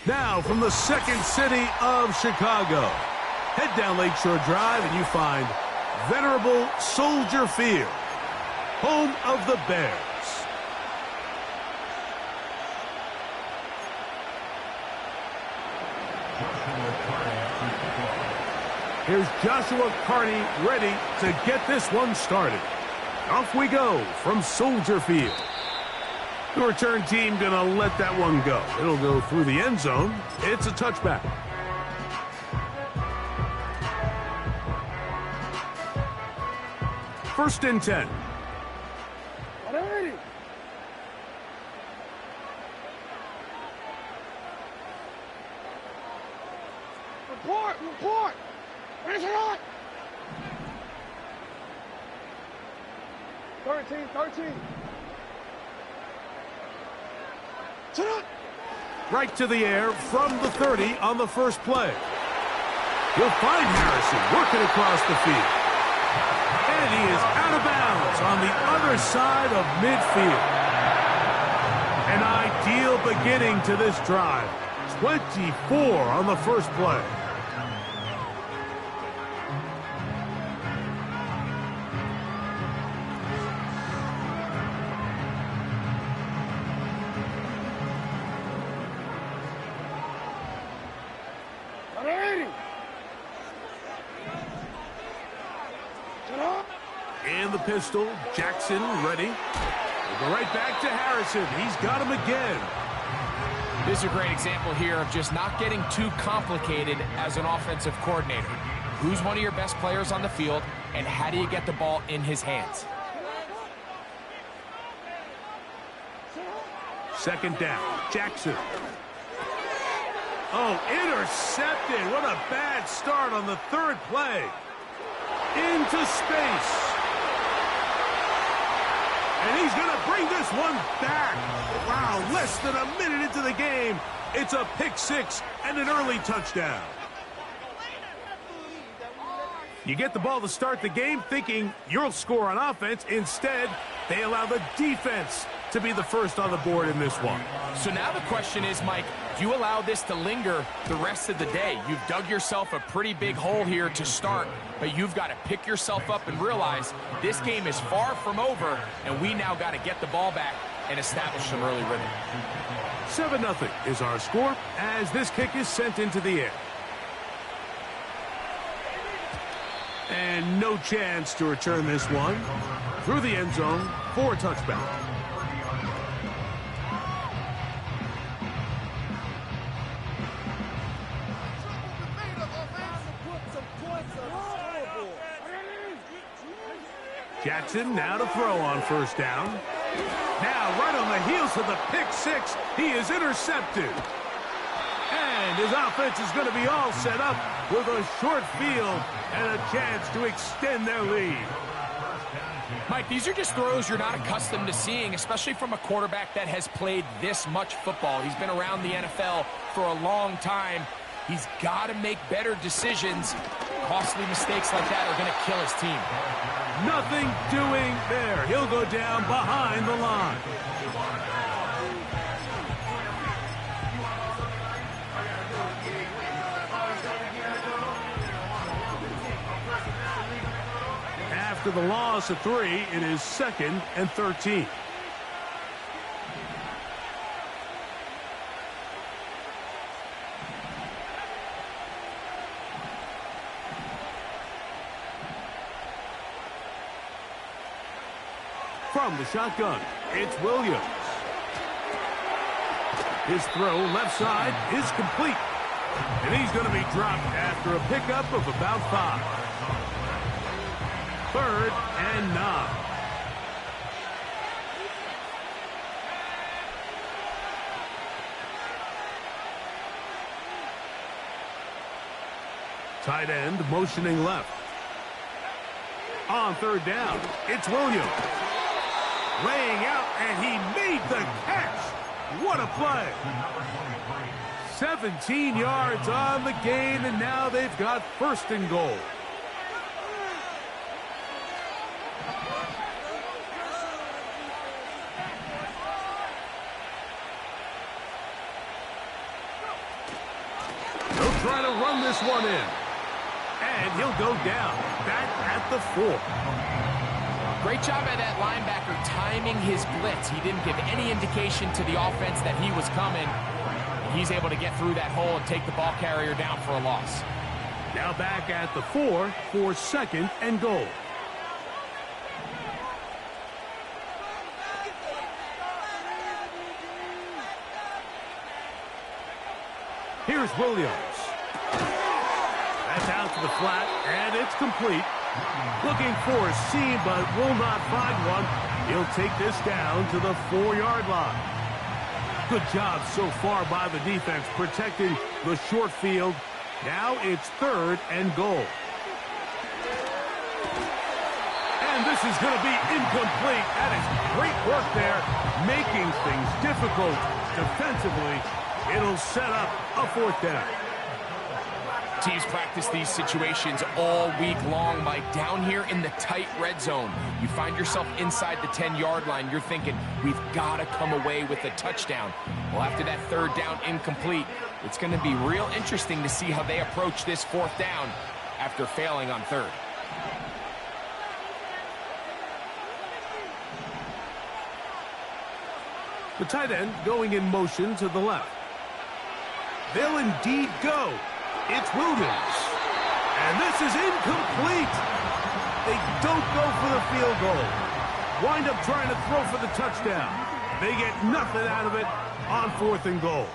Now from the second city of Chicago, head down Lakeshore Drive and you find venerable Soldier Field, home of the Bears. Here's Joshua Carney ready to get this one started. Off we go from Soldier Field. The return team going to let that one go. It'll go through the end zone. It's a touchback. First and 10. Report! Where's it on? 13. Sit up! Right to the air from the 30 on the first play. You'll find Harrison working across the field. And he is out of bounds on the other side of midfield. An ideal beginning to this drive. 24 on the first play. In the pistol, Jackson ready. We'll go right back to Harrison. He's got him again. This is a great example here of just not getting too complicated as an offensive coordinator. Who's one of your best players on the field, and how do you get the ball in his hands? Second down, Jackson. Oh, intercepted. What a bad start on the third play. Into space. And he's going to bring this one back. Wow, less than a minute into the game. It's a pick six and an early touchdown. You get the ball to start the game thinking you'll score on offense. Instead, they allow the defense to be the first on the board in this one. So now the question is, Mike, do you allow this to linger the rest of the day? You've dug yourself a pretty big hole here to start, but you've got to pick yourself up and realize this game is far from over, and we now got to get the ball back and establish some early rhythm. 7-0 is our score as this kick is sent into the air. And no chance to return this one through the end zone for a touchback. Jackson now to throw on first down. Now right on the heels of the pick six, he is intercepted. And his offense is going to be all set up with a short field and a chance to extend their lead. Mike, these are just throws you're not accustomed to seeing, especially from a quarterback that has played this much football. He's been around the NFL for a long time. He's got to make better decisions. Costly mistakes like that are going to kill his team. Nothing doing there. He'll go down behind the line. After the loss of 3, it is 2nd and 13. From the shotgun, it's Williams. His throw left side is complete. And he's going to be dropped after a pickup of about 5. 3rd and 9. Tight end motioning left. On 3rd down, it's Williams. Laying out, and he made the catch. What a play. 17 yards on the gain, and now they've got 1st and goal. trying to run this one in. And he'll go down, back at the 4. Great job by that linebacker timing his blitz. He didn't give any indication to the offense that he was coming. He's able to get through that hole and take the ball carrier down for a loss. Now back at the 4 for 2nd and goal. Here's Williams. That's out to the flat, and it's complete. Looking for a seam, but will not find one. He'll take this down to the 4-yard line. Good job so far by the defense protecting the short field. Now it's 3rd and goal. And this is going to be incomplete. That is great work there, making things difficult defensively. It'll set up a 4th down. Teams practice these situations all week long, Mike. Down here in the tight red zone, you find yourself inside the 10-yard line. You're thinking, we've got to come away with a touchdown. Well, after that 3rd down incomplete, it's going to be real interesting to see how they approach this 4th down after failing on 3rd. The tight end going in motion to the left. They'll indeed go. It's Williams. And this is incomplete. They don't go for the field goal. Wind up trying to throw for the touchdown. They get nothing out of it on 4th and goal.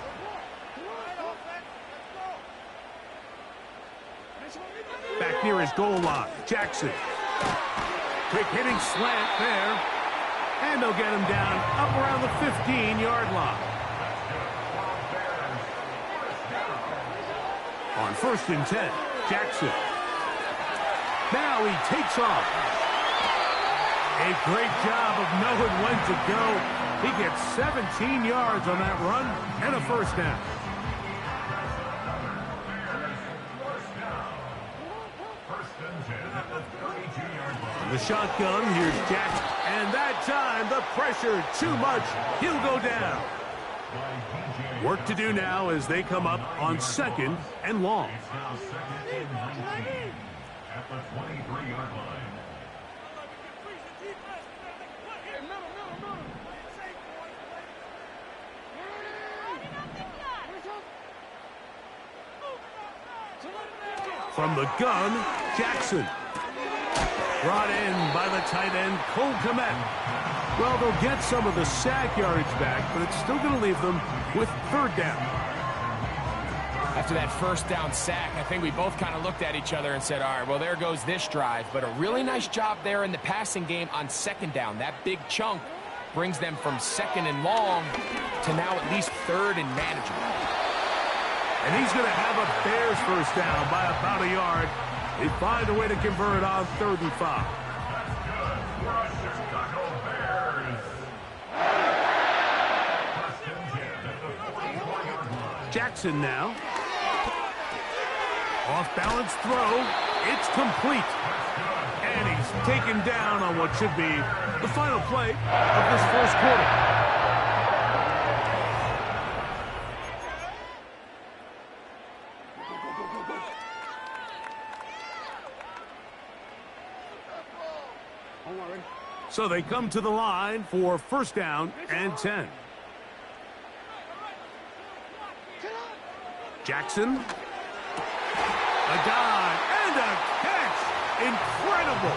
Back near his goal line, Jackson. Quick hitting slant there. And they'll get him down up around the 15-yard line. On 1st and 10, Jackson. Now he takes off. A great job of knowing when to go. He gets 17 yards on that run and a 1st down. The shotgun, here's Jackson. And that time, the pressure too much. He'll go down. Work to do now as they come up on 2nd and long. At the 23-yard line. From the gun, Jackson. Brought in by the tight end, Cole Kmet. Well, they'll get some of the sack yardage back, but it's still going to leave them with 3rd down. After that 1st down sack, I think we both kind of looked at each other and said, all right, well, there goes this drive. But a really nice job there in the passing game on 2nd down. That big chunk brings them from 2nd and long to now at least 3rd and manageable. And he's going to have a Bears 1st down by about a yard. They find a way to convert on 3rd and 5. Jackson now. Off-balance throw. It's complete. And he's taken down on what should be the final play of this 1st quarter. So they come to the line for 1st down and 10. Jackson. A dive and a catch. Incredible.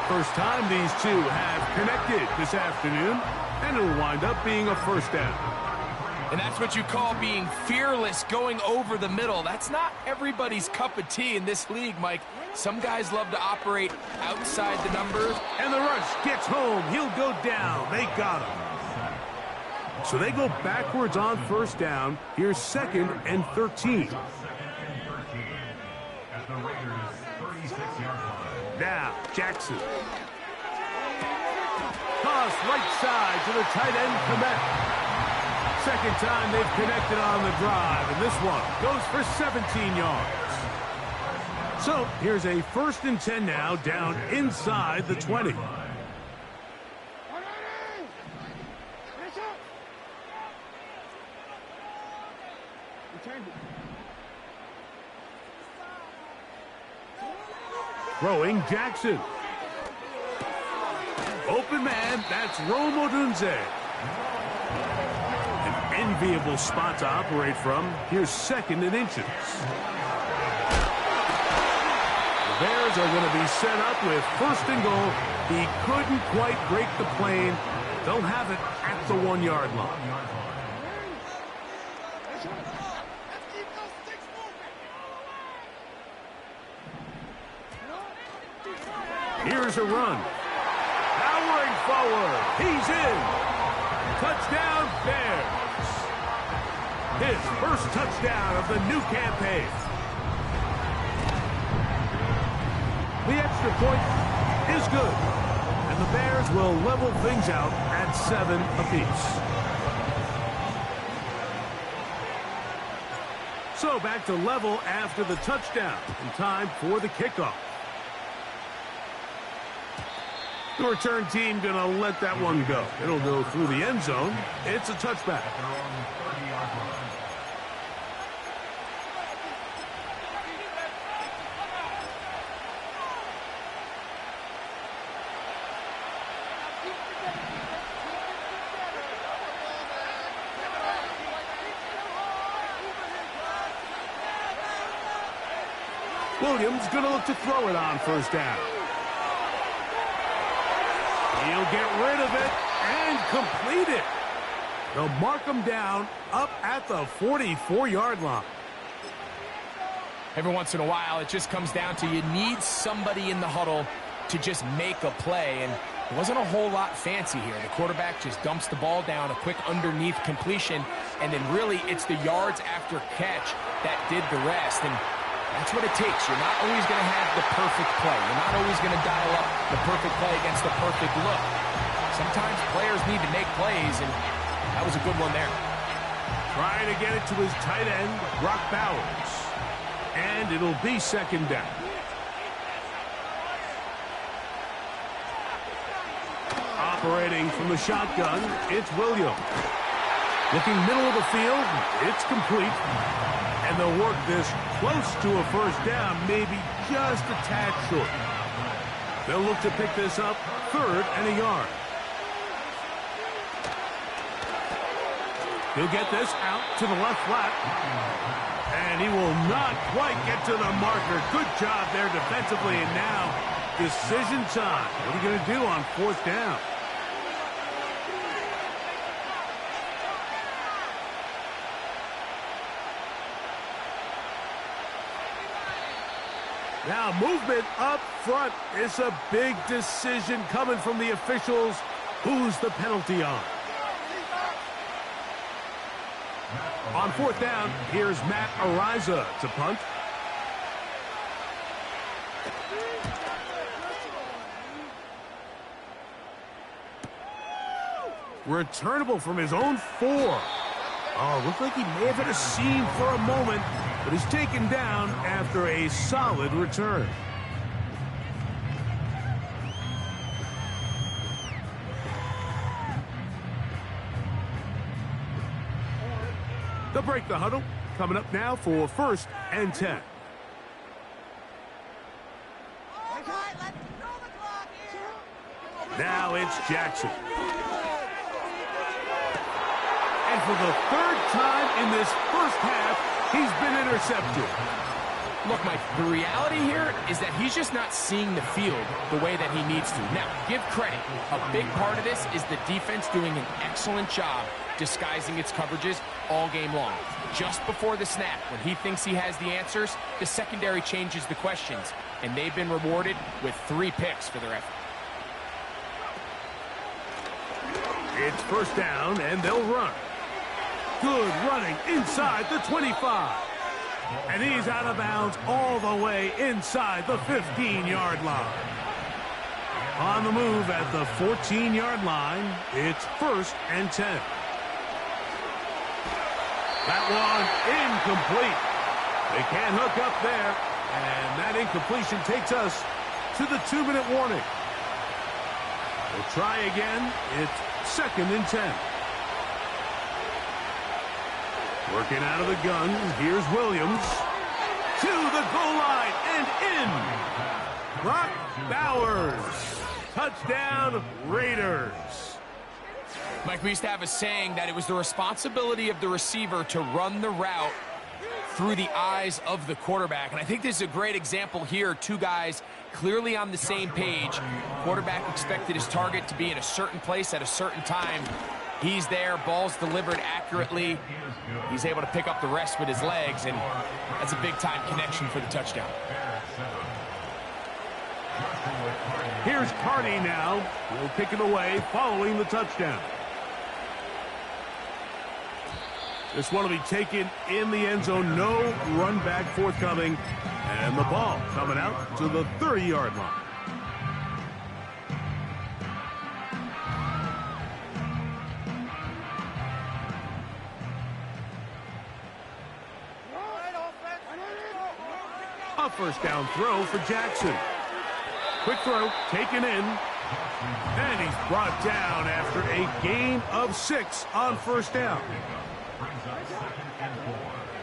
First time these two have connected this afternoon, and it'll wind up being a 1st down. And that's what you call being fearless, going over the middle. That's not everybody's cup of tea in this league, Mike. Some guys love to operate outside the numbers. And the rush gets home. He'll go down. They got him. So they go backwards on 1st down. Here's 2nd and 13. Now, Jackson. Toss right side to the tight end, Kmet. 2nd time they've connected on the drive, and this one goes for 17 yards. So here's a 1st and 10 now, down inside the 20. Throwing Jackson. Open man, that's Rome Odunze. An enviable spot to operate from. Here's 2nd and inches. The Bears are going to be set up with 1st and goal. He couldn't quite break the plane. They'll have it at the 1-yard line. Here's a run. Powering forward. He's in. Touchdown, Bears. His first touchdown of the new campaign. The extra point is good. And the Bears will level things out at 7 apiece. So back to level after the touchdown. And time for the kickoff. The return team going to let that one go. It'll go through the end zone. It's a touchback. Williams going to look to throw it on 1st down. He'll get rid of it and complete it. They'll mark him down up at the 44-yard line. Every once in a while, it just comes down to you need somebody in the huddle to just make a play. And it wasn't a whole lot fancy here. The quarterback just dumps the ball down, a quick underneath completion, and then really it's the yards after catch that did the rest. And that's what it takes. You're not always going to have the perfect play. You're not always going to dial up the perfect play against the perfect look. Sometimes players need to make plays, and that was a good one there. Trying to get it to his tight end, Brock Bowers. And it'll be 2nd down. Operating from the shotgun, it's Williams. Looking middle of the field, it's complete. And they'll work this close to a 1st down, maybe just a tad short. They'll look to pick this up 3rd and a yard. He'll get this out to the left flat. And he will not quite get to the marker. Good job there defensively. And now, decision time. What are you going to do on 4th down? Now movement up front. It's a big decision coming from the officials. Who's the penalty on? On 4th down, here's Matt Ariza to punt. Returnable from his own 4. Oh, looked like he may have hit a seam for a moment, but he's taken down after a solid return. They'll break the huddle. Coming up now for 1st and 10. Now it's Jackson. And for the 3rd time in this 1st half, he's been intercepted. Look, Mike, the reality here is that he's just not seeing the field the way that he needs to. Now, give credit. A big part of this is the defense doing an excellent job disguising its coverages all game long. Just before the snap, when he thinks he has the answers, the secondary changes the questions, and they've been rewarded with 3 picks for their effort. It's 1st down, and they'll run. Good running inside the 25. And he's out of bounds all the way inside the 15-yard line. On the move at the 14-yard line, it's 1st and 10. That one incomplete. They can't hook up there, and that incompletion takes us to the 2-minute warning. We'll try again. It's 2nd and 10. Working out of the gun, here's Williams. To the goal line and in. Brock Bowers. Touchdown, Raiders. Mike, we used to have a saying that it was the responsibility of the receiver to run the route through the eyes of the quarterback. And I think this is a great example here. Two guys clearly on the same page. Quarterback expected his target to be in a certain place at a certain time. He's there, ball's delivered accurately. He's able to pick up the rest with his legs, and that's a big-time connection for the touchdown. Here's Carney now. He'll kick it away following the touchdown. This one will be taken in the end zone. No run back forthcoming. And the ball coming out to the 30-yard line. A first down throw for Jackson. Quick throw, taken in. And he's brought down after a gain of 6 on first down.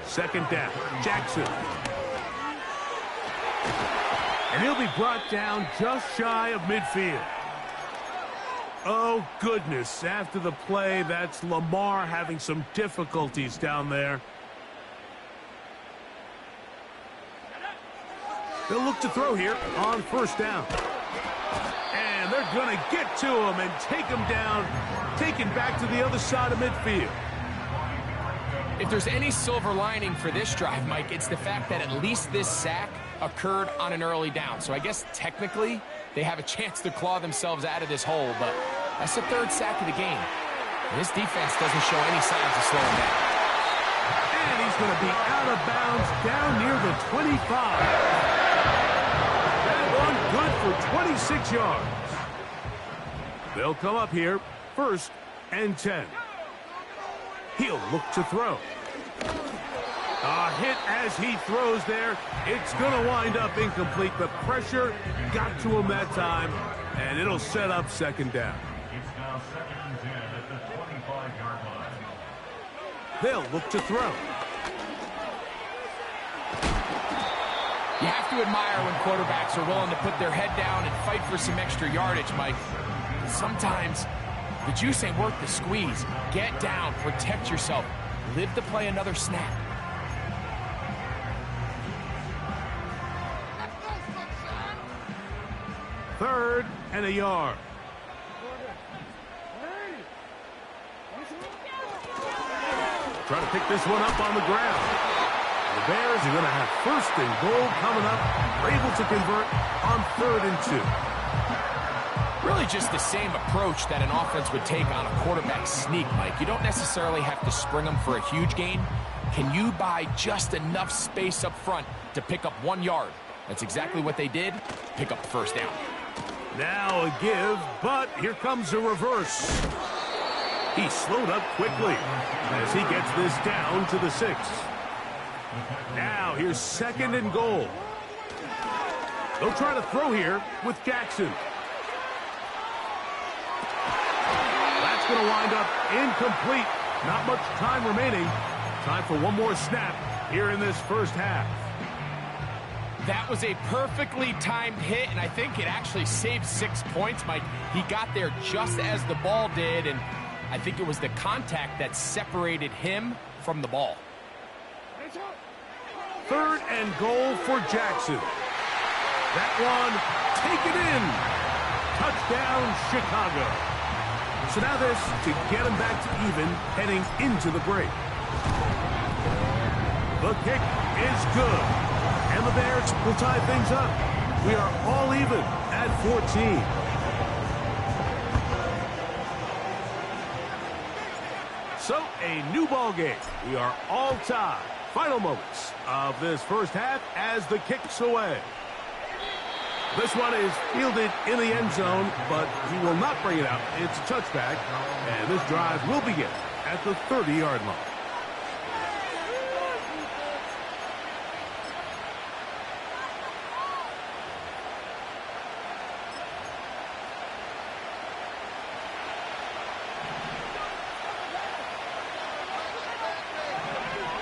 Second down, Jackson. And he'll be brought down just shy of midfield. Oh, goodness. After the play, that's Lamar having some difficulties down there. They'll look to throw here on first down. And they're going to get to him and take him down, taken back to the other side of midfield. If there's any silver lining for this drive, Mike, it's the fact that at least this sack occurred on an early down. So I guess technically they have a chance to claw themselves out of this hole, but that's the third sack of the game. And this defense doesn't show any signs of slowing down. And he's going to be out of bounds down near the 25. That one good for 26 yards. They'll come up here, 1st and 10. He'll look to throw. A hit as he throws there. It's going to wind up incomplete. The pressure got to him that time, and it'll set up second down. It's now 2nd and 10 at the 25-yard line. They'll look to throw. You have to admire when quarterbacks are willing to put their head down and fight for some extra yardage, Mike. Sometimes the juice ain't worth the squeeze. Get down, protect yourself, live to play another snap. Third and a yard. Try to pick this one up on the ground. The Bears are going to have 1st and goal coming up. They're able to convert on 3rd and 2. Really just the same approach that an offense would take on a quarterback sneak, Mike. You don't necessarily have to spring them for a huge gain. Can you buy just enough space up front to pick up 1 yard? That's exactly what they did. Pick up the first down. Now a give, but here comes a reverse. He slowed up quickly as he gets this down to the 6. Now here's 2nd and goal. They'll try to throw here with Jackson. That's going to wind up incomplete. Not much time remaining. Time for one more snap here in this first half. That was a perfectly timed hit, and I think it actually saved 6 points, Mike. He got there just as the ball did, and I think it was the contact that separated him from the ball. 3rd and goal for Jackson. That one taken in. Touchdown, Chicago. So now this to get him back to even heading into the break. The kick is good. And the Bears will tie things up. We are all even at 14. So a new ball game. We are all tied. Final moments of this first half as the kick's away. This one is fielded in the end zone, but he will not bring it out. It's a touchback, and this drive will begin at the 30-yard line.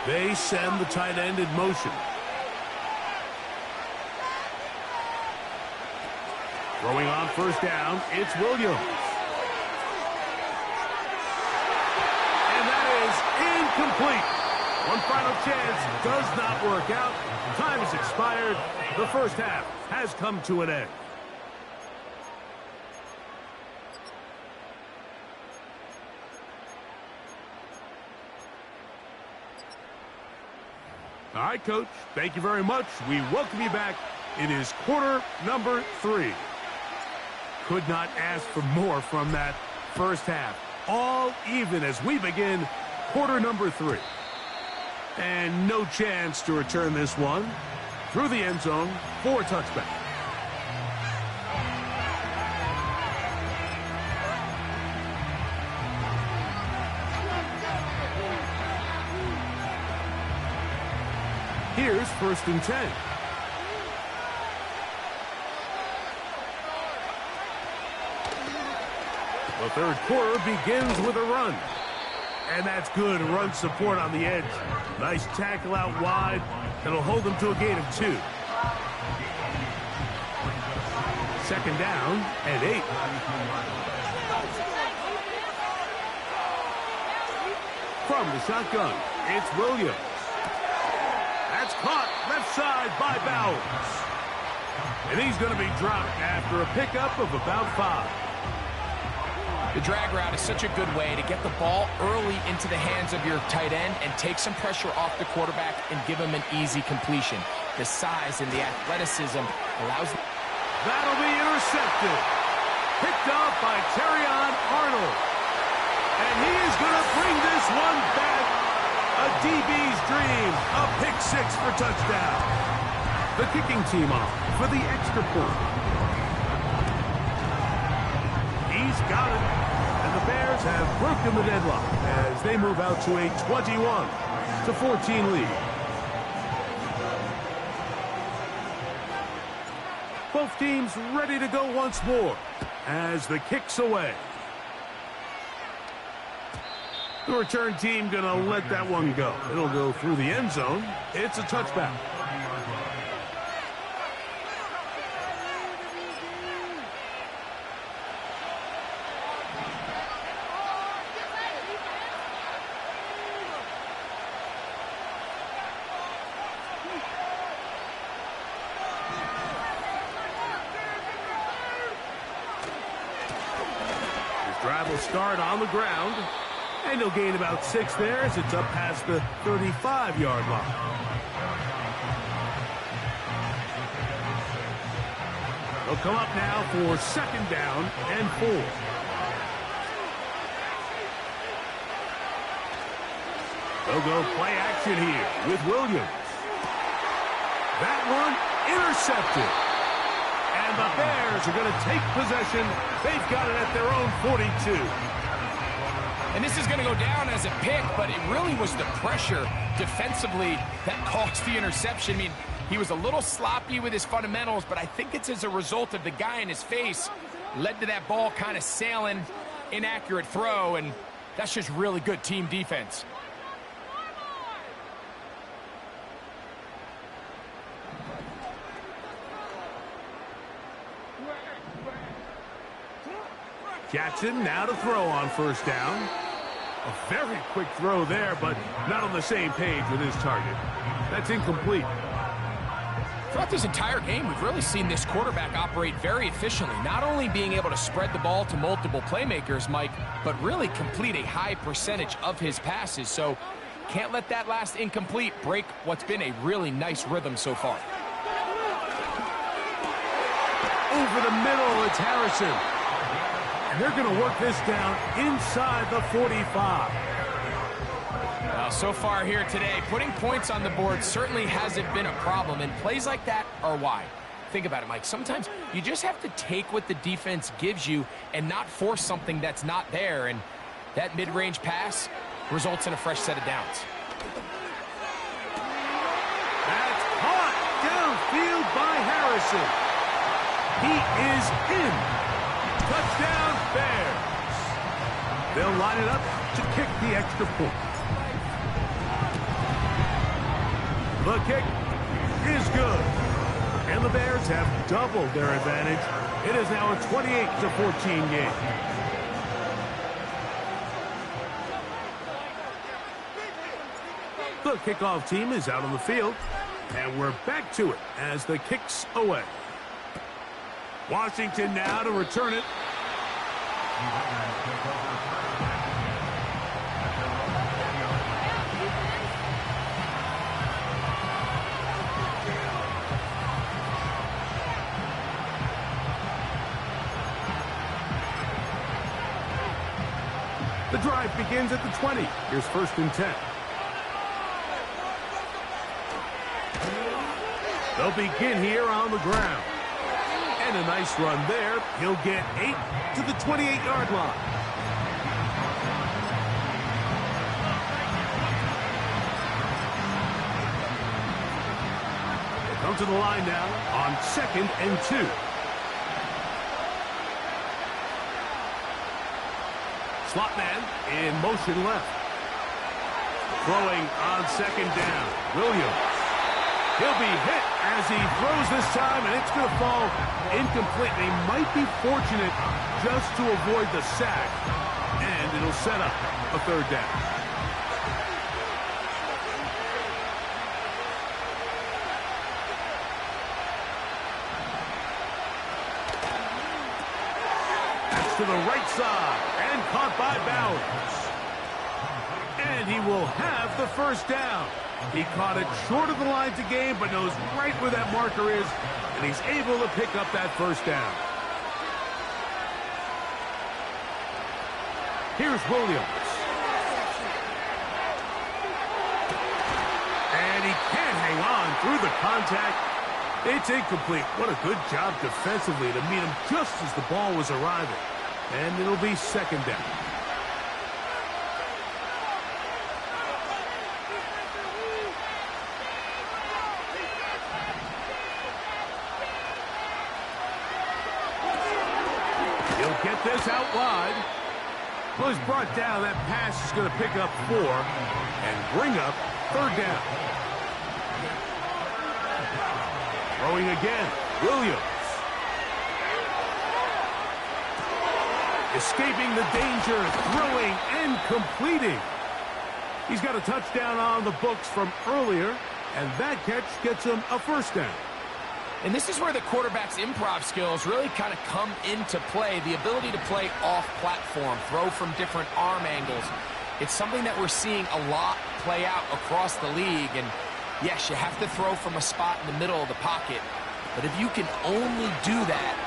They send the tight end in motion. Throwing on first down, it's Williams. And that is incomplete. One final chance does not work out. Time has expired. The first half has come to an end. All right, Coach, thank you very much. We welcome you back. It is quarter number 3. Could not ask for more from that first half. All even as we begin quarter number 3. And no chance to return this one through the end zone for a touchback. Here's 1st and 10. The third quarter begins with a run. And that's good run support on the edge. Nice tackle out wide. That'll hold them to a gain of 2. 2nd down and 8. From the shotgun, it's Williams. That's caught left side by Bowers. And he's going to be dropped after a pickup of about 5. The drag route is such a good way to get the ball early into the hands of your tight end and take some pressure off the quarterback and give him an easy completion. The size and the athleticism allows... That'll be intercepted. Picked off by Terrion Arnold. And he is going to bring this one back. A DB's dream. A pick 6 for touchdown. The kicking team off for the extra point. He's got it. And the Bears have broken the deadlock as they move out to a 21-14 lead. Both teams ready to go once more as the kick's away. The return team going to let that one go. It'll go through the end zone. It's a touchback. Drive will start on the ground, and he'll gain about 6 there as it's up past the 35-yard line. They'll come up now for 2nd down and 4. They'll go play action here with Williams. That one intercepted. And the Bears are going to take possession. They've got it at their own 42. And this is going to go down as a pick, but it really was the pressure defensively that caused the interception. I mean, he was a little sloppy with his fundamentals, but I think it's as a result of the guy in his face led to that ball kind of sailing, inaccurate throw, and that's just really good team defense. Jackson now to throw on 1st down. A very quick throw there, but not on the same page with his target. That's incomplete. Throughout this entire game, we've really seen this quarterback operate very efficiently, not only being able to spread the ball to multiple playmakers, Mike, but really complete a high percentage of his passes. So can't let that last incomplete break what's been a really nice rhythm so far. Over the middle, it's Harrison. And they're going to work this down inside the 45. Well, so far here today, putting points on the board certainly hasn't been a problem, and plays like that are why. Think about it, Mike. Sometimes you just have to take what the defense gives you and not force something that's not there, and that mid-range pass results in a fresh set of downs. That's caught downfield by Harrison. He is in. Touchdown, Bears. They'll line it up to kick the extra point. The kick is good. And the Bears have doubled their advantage It is now a 28-14 game. The kickoff team is out on the field, and we're back to it as the kick's away. Washington now to return it. The drive begins at the 20. Here's 1st and 10. They'll begin here on the ground. And a nice run there. He'll get 8 to the 28-yard line. They come to the line now on 2nd and 2. Slot man in motion left. Throwing on 2nd down. Williams. He'll be hit as he throws this time, and it's going to fall incomplete. They might be fortunate just to avoid the sack, and it'll set up a 3rd down. That's to the right side, and caught by Bowers. And he will have the 1st down. He caught it short of the line to gain, but knows right where that marker is, and he's able to pick up that 1st down. Here's Williams. And he can't hang on through the contact. It's incomplete. What a good job defensively to meet him just as the ball was arriving. And it'll be 2nd down. Get this out wide. Well, he's brought down. That pass is going to pick up 4 and bring up 3rd down. Throwing again. Williams. Escaping the danger, throwing and completing. He's got a touchdown on the books from earlier, and that catch gets him a 1st down. And this is where the quarterback's improv skills really kind of come into play. The ability to play off-platform, throw from different arm angles. It's something that we're seeing a lot play out across the league. And yes, you have to throw from a spot in the middle of the pocket. But if you can only do that,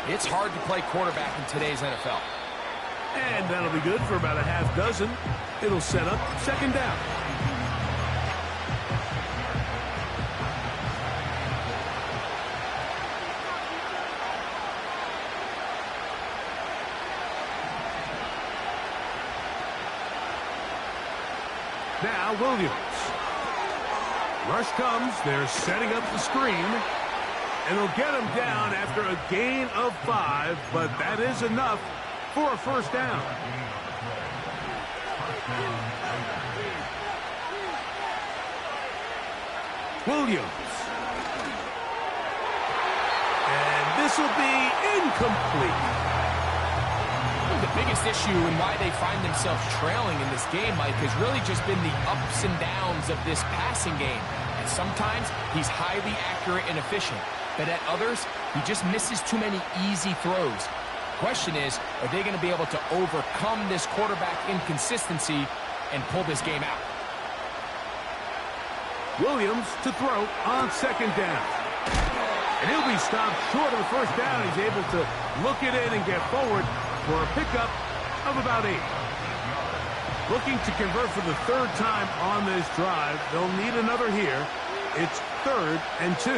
it's hard to play quarterback in today's NFL. And that'll be good for about a half dozen. It'll set up 2nd down. Now Williams. Rush comes. They're setting up the screen. And they'll get him down after a gain of 5, but that is enough for a 1st down. Williams. And this will be incomplete. The biggest issue and why they find themselves trailing in this game, Mike, has really just been the ups and downs of this passing game. And sometimes he's highly accurate and efficient, but at others, he just misses too many easy throws. The question is, are they going to be able to overcome this quarterback inconsistency and pull this game out? Williams to throw on 2nd down. And he'll be stopped short of the 1st down. He's able to look it in and get forward for a pickup of about 8. Looking to convert for the 3rd time on this drive. They'll need another here. It's 3rd and 2.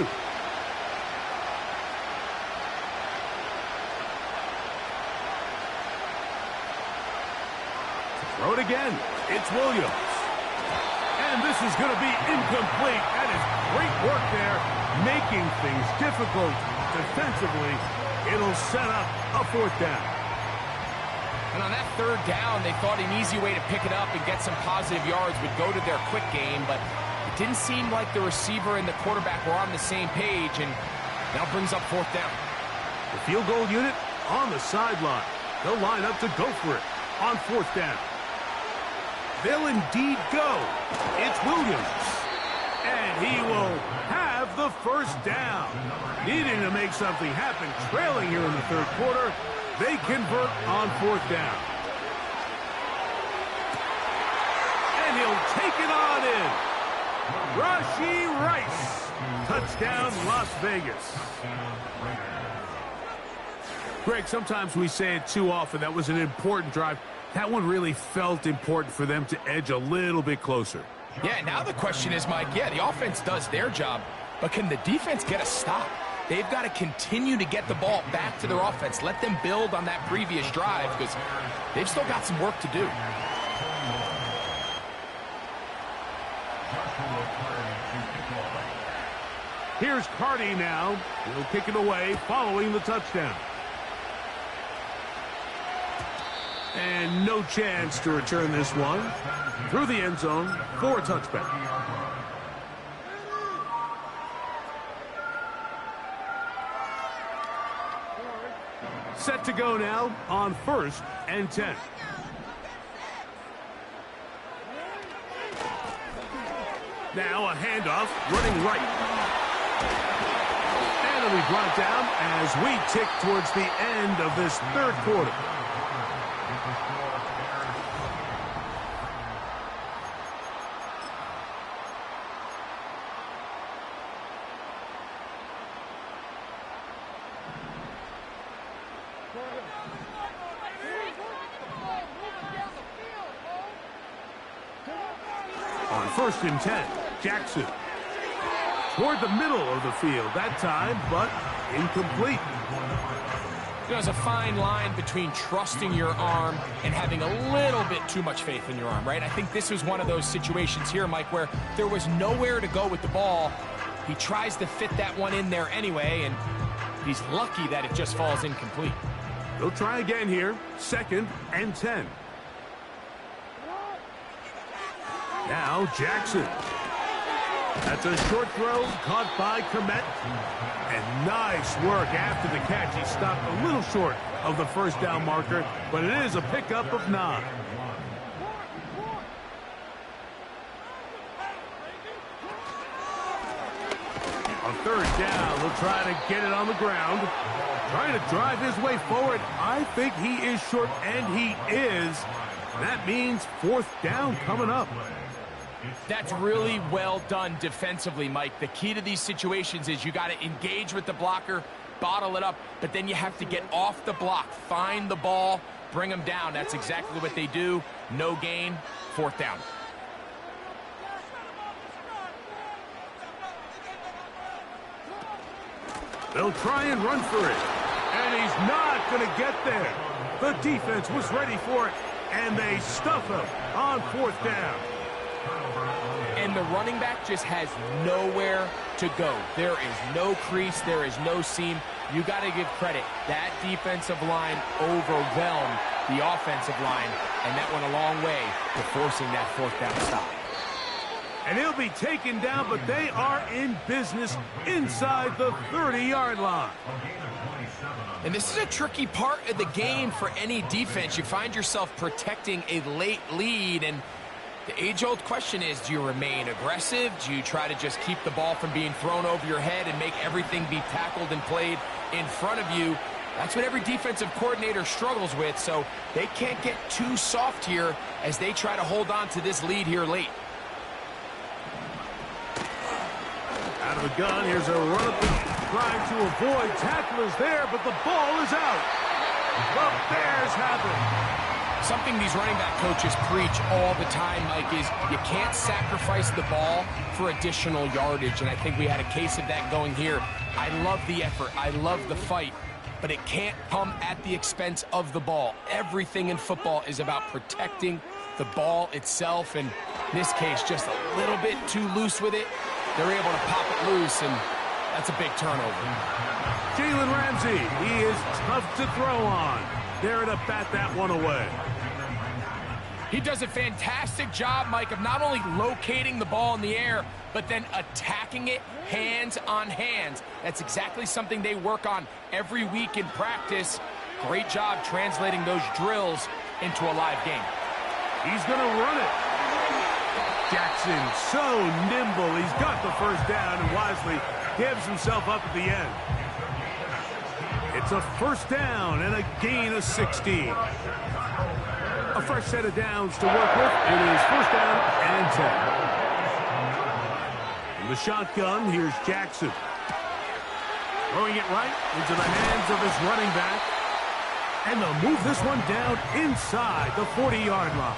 Throw it again. It's Williams. And this is going to be incomplete. That is great work there, making things difficult defensively. It'll set up a 4th down. And on that 3rd down, they thought an easy way to pick it up and get some positive yards would go to their quick game, but it didn't seem like the receiver and the quarterback were on the same page, and now brings up 4th down. The field goal unit on the sideline. They'll line up to go for it on 4th down. They'll indeed go. It's Williams. And he will have the first down. Needing to make something happen, trailing here in the 3rd quarter. They convert on 4th down. And he'll take it on in. Rashee Rice. Touchdown, Las Vegas. Greg, sometimes we say it too often. That was an important drive. That one really felt important for them to edge a little bit closer. Yeah, now the question is, Mike, yeah, the offense does their job, but can the defense get a stop? They've got to continue to get the ball back to their offense. Let them build on that previous drive because they've still got some work to do. Here's Carty now. He'll kick it away following the touchdown. And no chance to return this one. Through the end zone for a touchback. Set to go now on 1st and 10. Now a handoff running right. And it'll be brought down as we tick towards the end of this 3rd quarter. On 1st and 10, Jackson. Toward the middle of the field that time, but incomplete. There's a fine line between trusting your arm and having a little bit too much faith in your arm, right? I think this was one of those situations here, Mike, where there was nowhere to go with the ball. He tries to fit that one in there anyway, and he's lucky that it just falls incomplete. They'll try again here, 2nd and 10. Now Jackson. That's a short throw caught by Komet. And nice work after the catch. He stopped a little short of the 1st down marker, but it is a pickup of 9. On 3rd down, they'll try to get it on the ground. Trying to drive his way forward. I think he is short, and he is. That means 4th down coming up. That's really well done defensively, Mike. The key to these situations is you got to engage with the blocker, bottle it up, but then you have to get off the block, find the ball, bring them down. That's exactly what they do. No gain, 4th down. They'll try and run for it, and he's not going to get there. The defense was ready for it, and they stuff him on 4th down. And the running back just has nowhere to go. There is no crease. There is no seam. You got to give credit. That defensive line overwhelmed the offensive line, and that went a long way to forcing that 4th down stop. And he'll be taken down, but they are in business inside the 30-yard line. And this is a tricky part of the game for any defense. You find yourself protecting a late lead, and the age-old question is, do you remain aggressive? Do you try to just keep the ball from being thrown over your head and make everything be tackled and played in front of you? That's what every defensive coordinator struggles with, so they can't get too soft here as they try to hold on to this lead here late. Out of the gun, here's a run up trying to avoid tacklers there, but the ball is out. The Bears have it. Something these running back coaches preach all the time, Mike, is you can't sacrifice the ball for additional yardage, and I think we had a case of that going here. I love the effort. I love the fight, but it can't come at the expense of the ball. Everything in football is about protecting the ball itself, and in this case, just a little bit too loose with it. They're able to pop it loose, and that's a big turnover. Jalen Ramsey, he is tough to throw on. There to bat that one away. He does a fantastic job, Mike, of not only locating the ball in the air, but then attacking it hands on hands. That's exactly something they work on every week in practice. Great job translating those drills into a live game. He's going to run it. Jackson, so nimble. He's got the first down and wisely gives himself up at the end. It's a first down and a gain of 16. A fresh set of downs to work with. It is first down and 10. In the shotgun, here's Jackson. Throwing it right into the hands of his running back. And they'll move this one down inside the 40-yard line.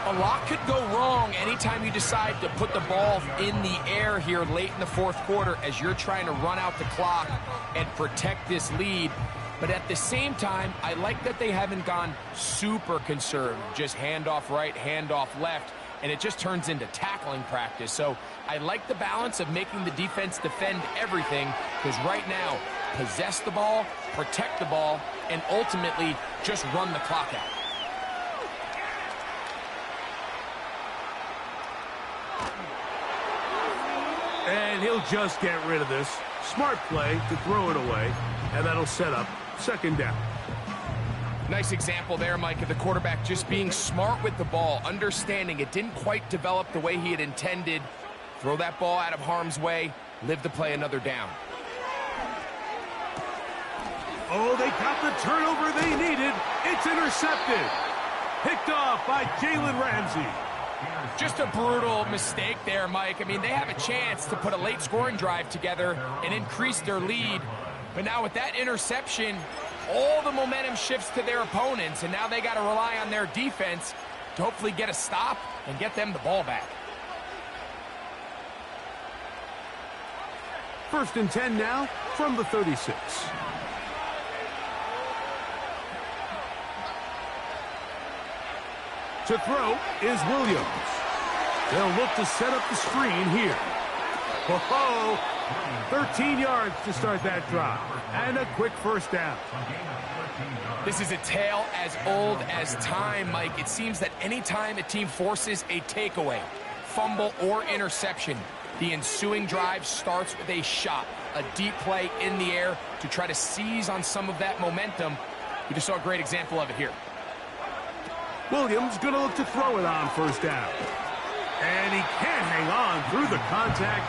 A lot could go wrong anytime you decide to put the ball in the air here late in the fourth quarter as you're trying to run out the clock and protect this lead. But at the same time, I like that they haven't gone super conservative, just handoff right, handoff left, and it just turns into tackling practice. So I like the balance of making the defense defend everything, because right now, possess the ball, protect the ball, and ultimately just run the clock out. And he'll just get rid of this. Smart play to throw it away, and that'll set up second down. Nice example there, Mike, of the quarterback just being smart with the ball, understanding it didn't quite develop the way he had intended. Throw that ball out of harm's way, live to play another down. Oh, they got the turnover they needed. It's intercepted. Picked off by Jalen Ramsey. Just a brutal mistake there, Mike. I mean, they have a chance to put a late scoring drive together and increase their lead. But now with that interception, all the momentum shifts to their opponents, and now they got to rely on their defense to hopefully get a stop and get them the ball back. First and 10 now from the 36. To throw is Williams. They'll look to set up the screen here. Whoa, 13 yards to start that drive. And a quick first down. This is a tale as old as time, Mike. It seems that anytime a team forces a takeaway, fumble, or interception, the ensuing drive starts with a shot, a deep play in the air to try to seize on some of that momentum. We just saw a great example of it here. Williams going to look to throw it on first down. And he can't hang on through the contact.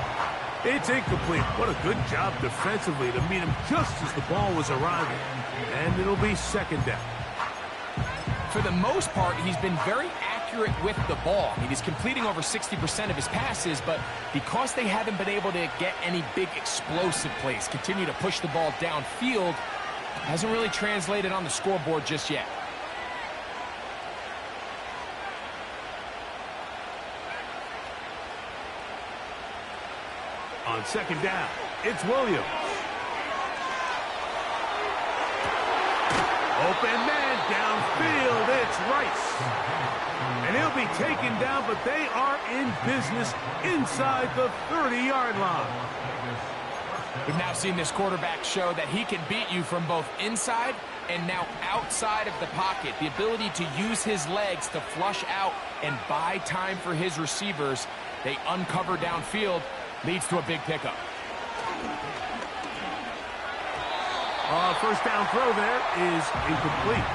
It's incomplete. What a good job defensively to meet him just as the ball was arriving. And it'll be second down. For the most part, he's been very accurate with the ball. I mean, he's completing over 60% of his passes, but because they haven't been able to get any big explosive plays, continue to push the ball downfield, hasn't really translated on the scoreboard just yet. On second down, it's Williams. Open man downfield, it's Rice. And he'll be taken down, but they are in business inside the 30-yard line. We've now seen this quarterback show that he can beat you from both inside and now outside of the pocket. The ability to use his legs to flush out and buy time for his receivers. They uncover downfield. Leads to a big pickup. First down throw there is incomplete.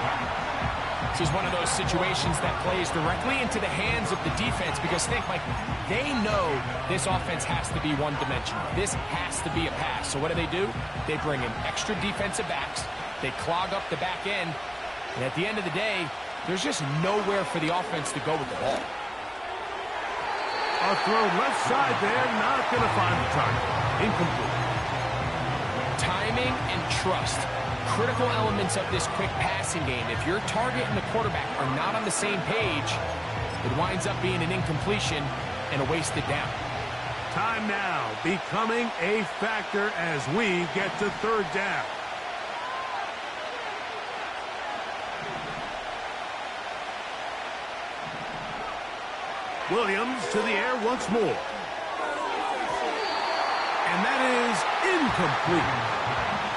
This is one of those situations that plays directly into the hands of the defense because think, Mike, they know this offense has to be one-dimensional. This has to be a pass. So what do? They bring in extra defensive backs. They clog up the back end. And at the end of the day, there's just nowhere for the offense to go with the ball. A throw left side there, not going to find the target. Incomplete. Timing and trust, critical elements of this quick passing game. If your target and the quarterback are not on the same page, it winds up being an incompletion and a wasted down. Time now becoming a factor as we get to third down. Williams to the air once more. And that is incomplete.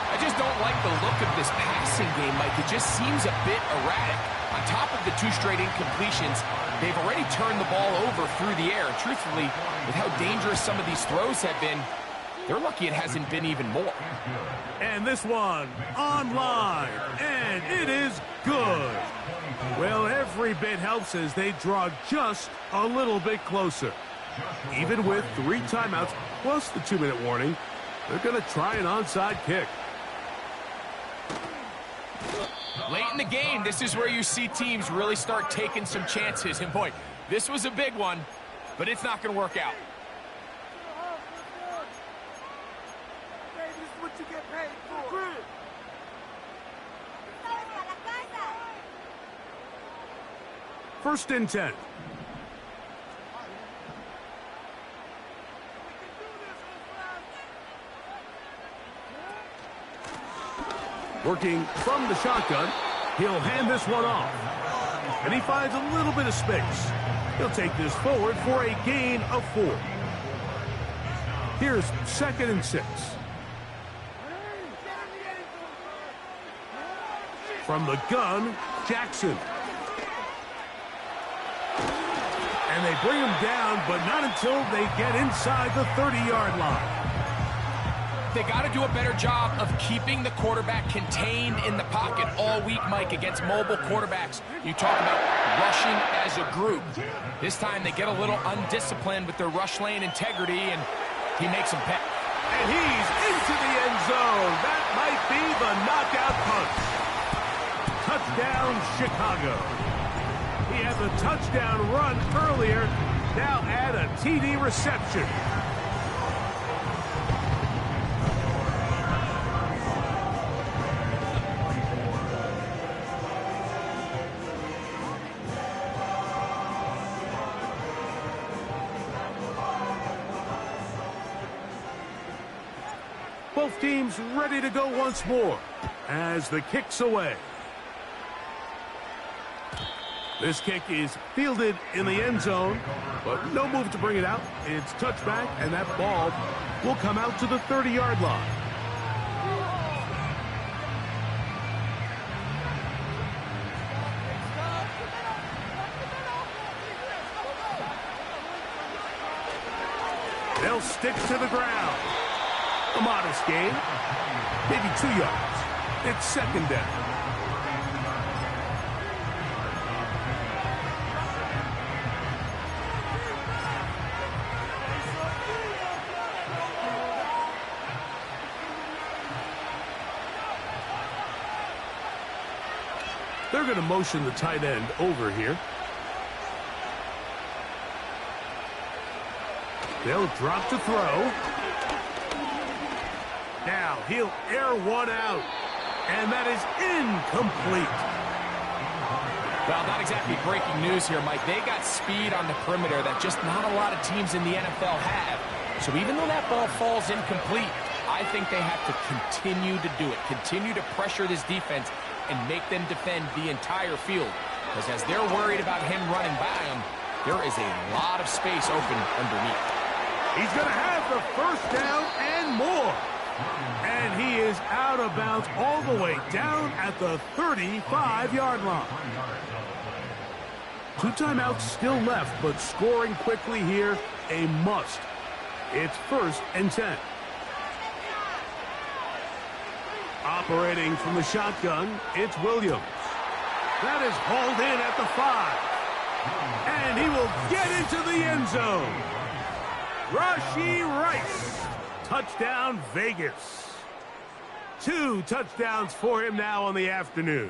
I just don't like the look of this passing game, Mike. It just seems a bit erratic. On top of the 2 straight incompletions, they've already turned the ball over through the air. Truthfully, with how dangerous some of these throws have been, they're lucky it hasn't been even more. And this one online, and it is good. Well, every bit helps as they draw just a little bit closer. Even with 3 timeouts plus the 2-minute warning, they're going to try an onside kick. Late in the game, this is where you see teams really start taking some chances. And boy, this was a big one, but it's not going to work out. Hey, this is what you get paid for. First and 10. Working from the shotgun, he'll hand this one off. And he finds a little bit of space. He'll take this forward for a gain of 4. Here's 2nd and 6. From the gun, Jackson. And they bring him down, but not until they get inside the 30-yard line. They got to do a better job of keeping the quarterback contained in the pocket all week, Mike, against mobile quarterbacks. You talk about rushing as a group. This time they get a little undisciplined with their rush lane integrity, and he makes them pay. And he's into the end zone. That might be the knockout punch. Touchdown, Chicago. He had the touchdown run earlier. Now add a TD reception. Both teams ready to go once more as the kick's away. This kick is fielded in the end zone, but no move to bring it out. It's touchback, and that ball will come out to the 30-yard line. They'll stick to the ground. A modest gain, maybe 2 yards. It's 2nd down. They're going to motion the tight end over here. They'll drop to throw. Now he'll air one out, and that is incomplete. Well, not exactly breaking news here, Mike. They got speed on the perimeter that just not a lot of teams in the NFL have. So even though that ball falls incomplete, I think they have to continue to do it, continue to pressure this defense and make them defend the entire field. Because as they're worried about him running by them, there is a lot of space open underneath. He's going to have the first down and more. And he is out of bounds all the way down at the 35-yard line. 2 timeouts still left, but scoring quickly here, a must. It's 1st and 10. Operating from the shotgun, it's Williams. That is hauled in at the 5. And he will get into the end zone. Rashee Rice. Touchdown, Vegas. 2 touchdowns for him now on the afternoon.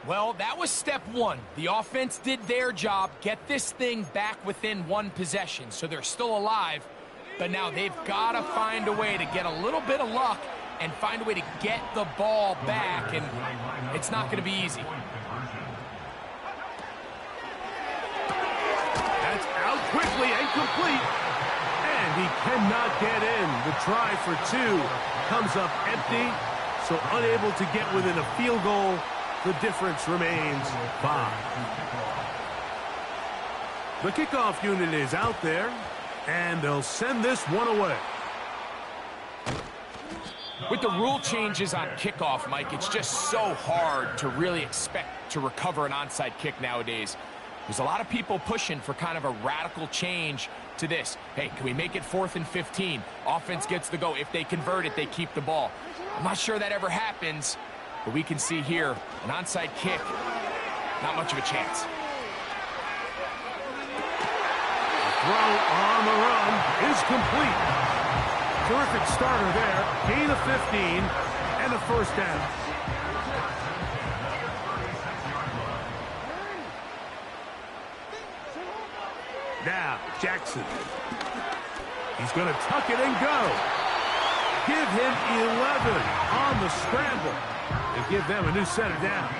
Well, that was step 1. The offense did their job, get this thing back within 1 possession, so they're still alive. But now they've got to find a way to get a little bit of luck and find a way to get the ball back, and it's not going to be easy. That's out quickly and complete. And he cannot get in. The try for 2 comes up empty, so unable to get within a field goal. The difference remains 5. The kickoff unit is out there, and they'll send this one away. With the rule changes on kickoff, Mike, it's just so hard to really expect to recover an onside kick nowadays. There's a lot of people pushing for kind of a radical change to this. Hey, can we make it 4th and 15? Offense gets the go. If they convert it, they keep the ball. I'm not sure that ever happens, but we can see here an onside kick, not much of a chance. The throw on the run is complete. Terrific starter there. Gain of 15 and a first down. Now, Jackson. He's going to tuck it and go. Give him 11 on the scramble and give them a new set of downs.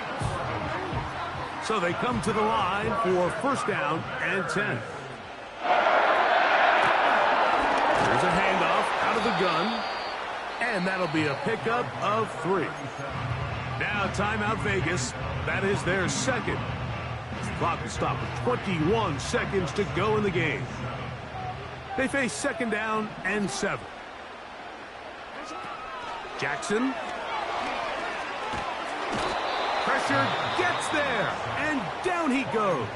So they come to the line for first down and 10. There's a handoff out of the gun, and that'll be a pickup of 3. Now timeout Vegas. That is their second. The clock will stop with 21 seconds to go in the game. They face second down and 7. Jackson. Pressure gets there, and down he goes.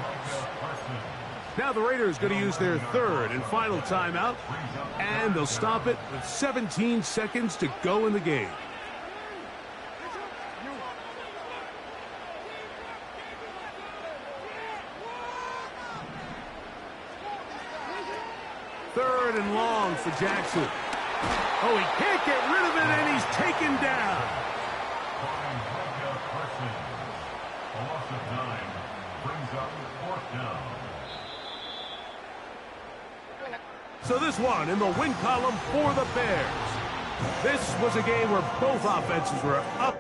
Now the Raiders going to use their third and final timeout, and they'll stop it with 17 seconds to go in the game. Third and long for Jackson. Oh, he can't get rid of it, and he's taken down. A loss of 9 brings up 4th down. So this one in the win column for the Bears. This was a game where both offenses were up